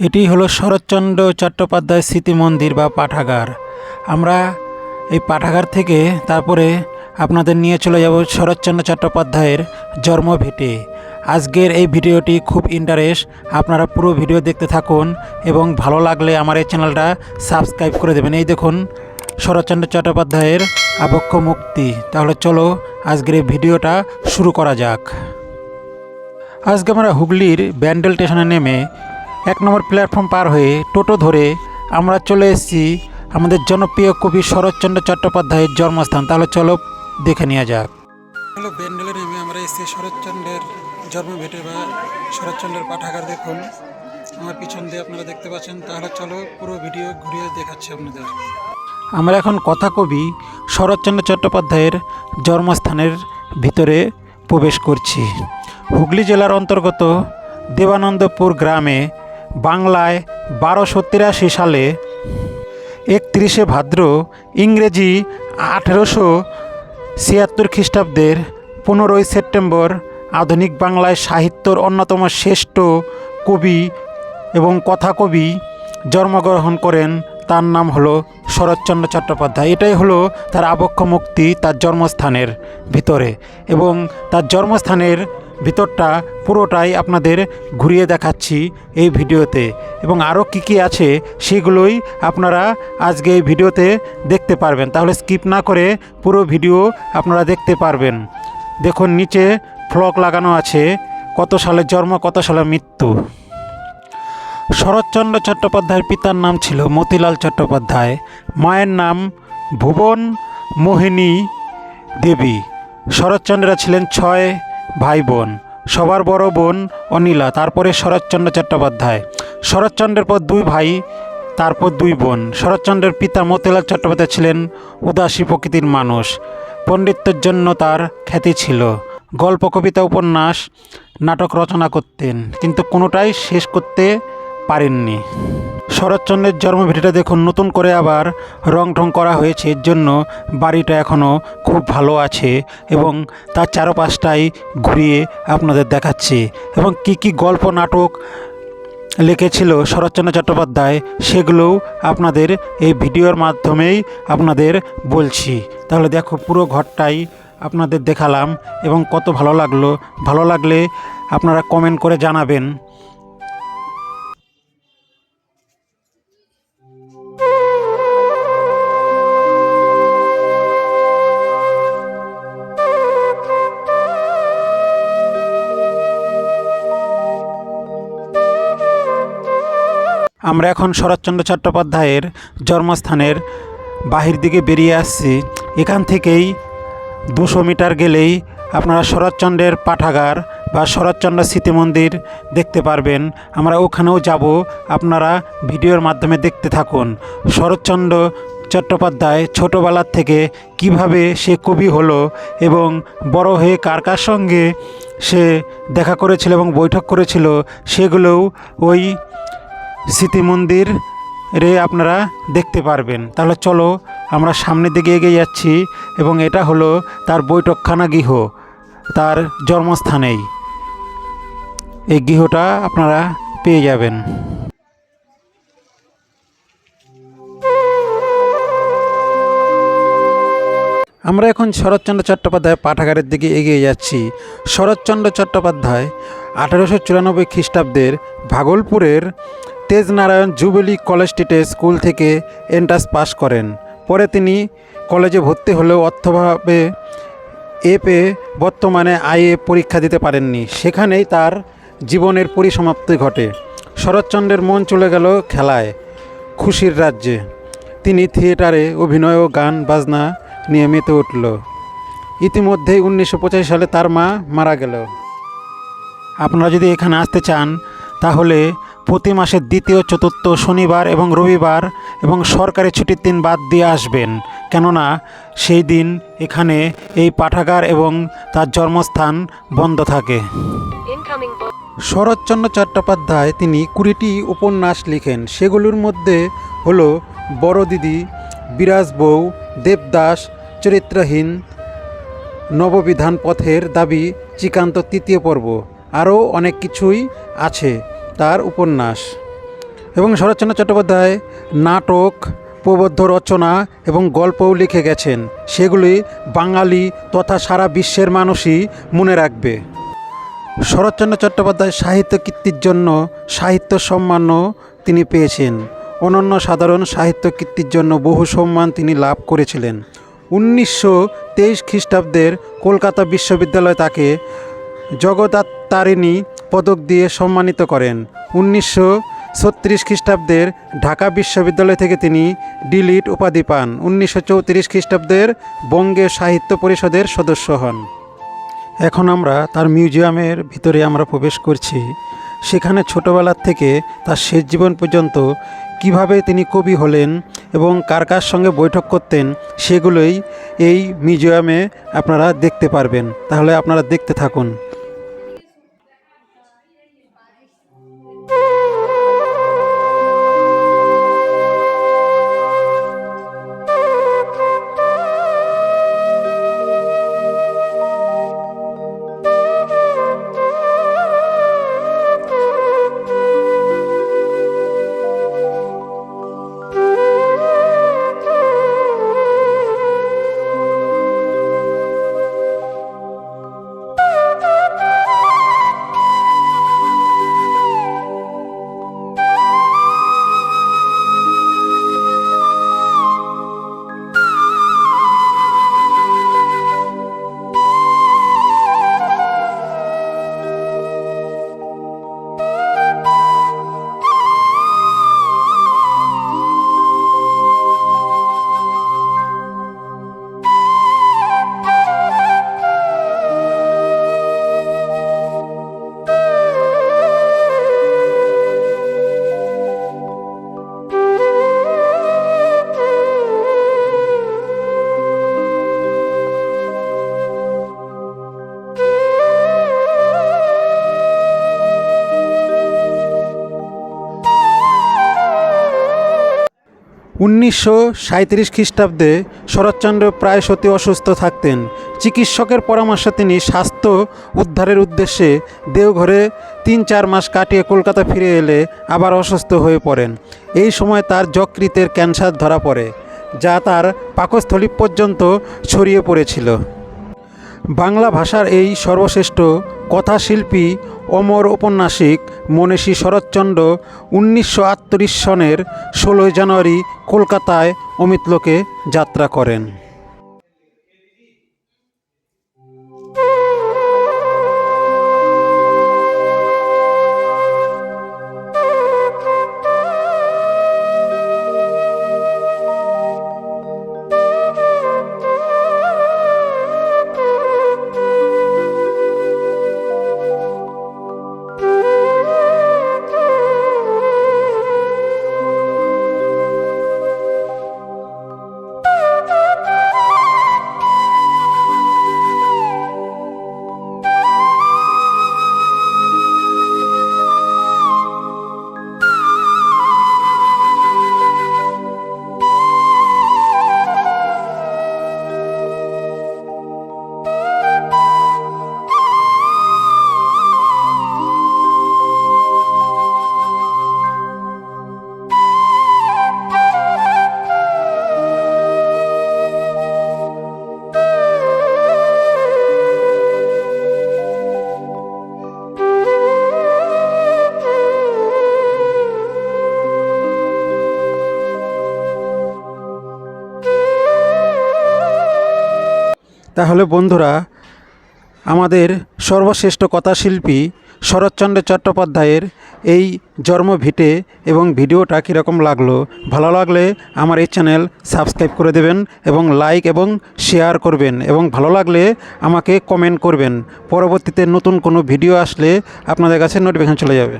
এটি হলো শরৎচন্দ্র চট্টোপাধ্যায় স্মৃতি মন্দির বা পাঠাগার। আমরা এই পাঠাগার থেকে তারপরে আপনাদের নিয়ে চলে যাব শরৎচন্দ্র চট্টোপাধ্যায়ের জন্মভিটে। আজকের এই ভিডিওটি খুব ইন্টারেস্ট, আপনারা পুরো ভিডিও দেখতে থাকুন এবং ভালো লাগলে আমার এই চ্যানেলটা সাবস্ক্রাইব করে দেবেন। এই দেখুন শরৎচন্দ্র চট্টোপাধ্যায়ের আবক্ষ মুক্তি। তাহলে চলো আজকের এই ভিডিওটা শুরু করা যাক। আজকে আমরা হুগলির ব্যান্ডেল স্টেশনে নেমে 1 নম্বর প্ল্যাটফর্ম পার হয়ে টোটো ধরে আমরা চলে এসেছি আমাদের জনপ্রিয় কবি শরৎচন্দ্র চট্টোপাধ্যায়ের জন্মস্থান। তাহলে চলো দেখে নেওয়া যাক। হলো ব্যান্ডেলে নেমে আমরা এসেছি শরৎচন্দ্রের জন্মভিটে বা শরৎচন্দ্রের পাঠাগার। দেখুন আমার পিছন দিয়ে আপনারা দেখতে পাচ্ছেন। তাহলে চলো পুরো ভিডিও ঘুরিয়ে দেখাচ্ছি আপনাদের। আমরা এখন কথা কবি শরৎচন্দ্র চট্টোপাধ্যায়ের জন্মস্থানের ভিতরে প্রবেশ করছি। হুগলি জেলার অন্তর্গত দেবানন্দপুর গ্রামে বাংলায় 1283 সালে 31শে ভাদ্র, ইংরেজি 1876 খ্রিস্টাব্দের 15ই সেপ্টেম্বর আধুনিক বাংলায় সাহিত্যর অন্যতম শ্রেষ্ঠ কবি এবং কথাকবি জন্মগ্রহণ করেন। তার নাম হলো শরৎচন্দ্র চট্টোপাধ্যায়। এটাই হলো তার আবক্ষ মুক্তি, তার জন্মস্থানের ভিতরে। এবং তার জন্মস্থানের ভিতরটা পুরোটাই আপনাদের ঘুরিয়ে দেখাচ্ছি এই ভিডিওতে, এবং আরও কী আছে সেগুলোই আপনারা আজকে এই ভিডিওতে দেখতে পারবেন। তাহলে স্কিপ না করে পুরো ভিডিও আপনারা দেখতে পারবেন। দেখুন নিচে ফলক লাগানো আছে, কত সালে জন্ম, কত সালে মৃত্যু। শরৎচন্দ্র চট্টোপাধ্যায়ের পিতার নাম ছিল মতিলাল চট্টোপাধ্যায়, মায়ের নাম ভুবন মোহিনী দেবী। শরৎচন্দ্ররা ছিলেন 6 ভাই বোন। সবার বড় বোন অনিলা, তারপরে শরৎচন্দ্র চট্টোপাধ্যায়। শরৎচন্দ্রের পর 2 ভাই, তারপর 2 বোন। শরৎচন্দ্রের পিতা মতিলাল চট্টোপাধ্যায় ছিলেন উদাসী প্রকৃতির মানুষ। পণ্ডিত্যের জন্য তার খ্যাতি ছিল। গল্প, কবিতা, উপন্যাস, নাটক রচনা করতেন, কিন্তু কোনোটাই শেষ করতে পারেননি। শরৎচন্দ্রের জন্মভিটেটা দেখুন নতুন করে আবার রং ঢং করা হয়েছে, এর জন্য বাড়িটা এখনও খুব ভালো আছে এবং তার চারপাশটাই ঘুরিয়ে আপনাদের দেখাচ্ছি। এবং কি গল্প নাটক লিখেছিল শরৎচন্দ্র চট্টোপাধ্যায় সেগুলোও আপনাদের এই ভিডিওর মাধ্যমেই আপনাদের বলছি। তাহলে দেখো পুরো ঘরটাই আপনাদের দেখালাম এবং কত ভালো লাগলো। ভালো লাগলে আপনারা কমেন্ট করে জানাবেন। আমরা এখন শরৎচন্দ্র চট্টোপাধ্যায়ের জন্মস্থানের বাহির দিকে বেরিয়ে আসছি। এখান থেকেই 200 মিটার গেলেই আপনারা শরৎচন্দ্রের পাঠাগার বা শরৎচন্দ্র স্মৃতি মন্দির দেখতে পারবেন। আমরা ওখানেও যাব, আপনারা ভিডিওর মাধ্যমে দেখতে থাকুন। শরৎচন্দ্র চট্টোপাধ্যায় ছোটোবেলার থেকে কিভাবে সে কবি হলো এবং বড় হয়ে কার কার সঙ্গে সে দেখা করেছিল এবং বৈঠক করেছিল সেগুলোও ওই স্মৃতি মন্দিরে আপনারা দেখতে পারবেন। তাহলে চলো আমরা সামনের দিকে এগিয়ে যাচ্ছি এবং এটা হলো তার বৈঠকখানা গৃহ, তার জন্মস্থানেই এই গৃহটা আপনারা পেয়ে যাবেন। আমরা এখন শরৎচন্দ্র চট্টোপাধ্যায় পাঠাগারের দিকে এগিয়ে যাচ্ছি। শরৎচন্দ্র চট্টোপাধ্যায় 1894 খ্রিস্টাব্দের ভাগলপুরের তেজনারায়ণ জুবিলি কলেজ স্ট্রিটে স্কুল থেকে এন্ট্রান্স পাস করেন। পরে তিনি কলেজে ভর্তি হলেও অর্থভাবে বর্তমানে আইএ পরীক্ষা দিতে পারেননি। সেখানেই তার জীবনের পরিসমাপ্তি ঘটে। শরৎচন্দ্রের মন চলে গেল খেলায়, খুশির রাজ্যে। তিনি থিয়েটারে অভিনয় ও গান বাজনা নিয়ে মেতে উঠল। ইতিমধ্যেই 1985 সালে তার মা মারা গেল। আপনারা যদি এখানে আসতে চান তাহলে প্রতি মাসের দ্বিতীয়, চতুর্থ শনিবার এবং রবিবার এবং সরকারি ছুটির দিন বাদ দিয়ে আসবেন, কেননা সেই দিন এখানে এই পাঠাগার এবং তার জন্মস্থান বন্ধ থাকে। শরৎচন্দ্র চট্টোপাধ্যায় তিনি 20টি উপন্যাস লিখেন। সেগুলোর মধ্যে হলো বড় দিদি, বিরাজ বউ, দেবদাস, চরিত্রহীন, নববিধান, পথের দাবি, শ্রীকান্ত তৃতীয় পর্ব, আরও অনেক কিছুই আছে তার উপন্যাস। এবং শরৎচন্দ্র চট্টোপাধ্যায় নাটক, প্রবন্ধ রচনা এবং গল্পও লিখে গেছেন। সেগুলি বাঙালি তথা সারা বিশ্বের মানুষই মনে রাখবে। শরৎচন্দ্র চট্টোপাধ্যায় সাহিত্য কীর্তির জন্য সাহিত্য সম্মানও তিনি পেয়েছেন। অনন্য সাধারণ সাহিত্য কীর্তির জন্য বহু সম্মান তিনি লাভ করেছিলেন। 1923 খ্রিস্টাব্দের কলকাতা বিশ্ববিদ্যালয় তাকে জগদাত্তারিণী পদক দিয়ে সম্মানিত করেন। 1936 খ্রিস্টাব্দের ঢাকা বিশ্ববিদ্যালয় থেকে তিনি ডিলিট উপাধি পান। 1934 খ্রিস্টাব্দের বঙ্গে সাহিত্য পরিষদের সদস্য হন। এখন আমরা তার মিউজিয়ামের ভিতরে আমরা প্রবেশ করছি। সেখানে ছোটোবেলার থেকে তার শেষ জীবন পর্যন্ত কিভাবে তিনি কবি হলেন এবং কার কার সঙ্গে বৈঠক করতেন সেগুলোই এই মিউজিয়ামে আপনারা দেখতে পারবেন। তাহলে আপনারা দেখতে থাকুন। 1937 খ্রিস্টাব্দে শরৎচন্দ্র প্রায় সত্যি অসুস্থ থাকতেন। চিকিৎসকের পরামর্শে তিনি স্বাস্থ্য উদ্ধারের উদ্দেশ্যে দেওঘরে 3-4 মাস কাটিয়ে কলকাতা ফিরে এলে আবার অসুস্থ হয়ে পড়েন। এই সময় তার যকৃতের ক্যান্সার ধরা পড়ে, যা তার পাকস্থলী পর্যন্ত ছড়িয়ে পড়েছিল। বাংলা ভাষার এই সর্বশ্রেষ্ঠ কথাশিল্পী অমর ঔপন্যাসিক মনীষী শরৎচন্দ্র 1938 সনের 16 জানুয়ারি কলকাতায় অমৃতলোকে যাত্রা করেন। তাহলে বন্ধুরা, আমাদের সর্বশ্রেষ্ঠ কথাশিল্পী শরৎচন্দ্র চট্টোপাধ্যায়ের এই জন্মভিটে এবং ভিডিওটা কীরকম লাগলো, ভালো লাগলে আমার এই চ্যানেল সাবস্ক্রাইব করে দেবেন এবং লাইক এবং শেয়ার করবেন এবং ভালো লাগলে আমাকে কমেন্ট করবেন। পরবর্তীতে নতুন কোনো ভিডিও আসলে আপনাদের কাছে নোটিফিকেশন চলে যাবে।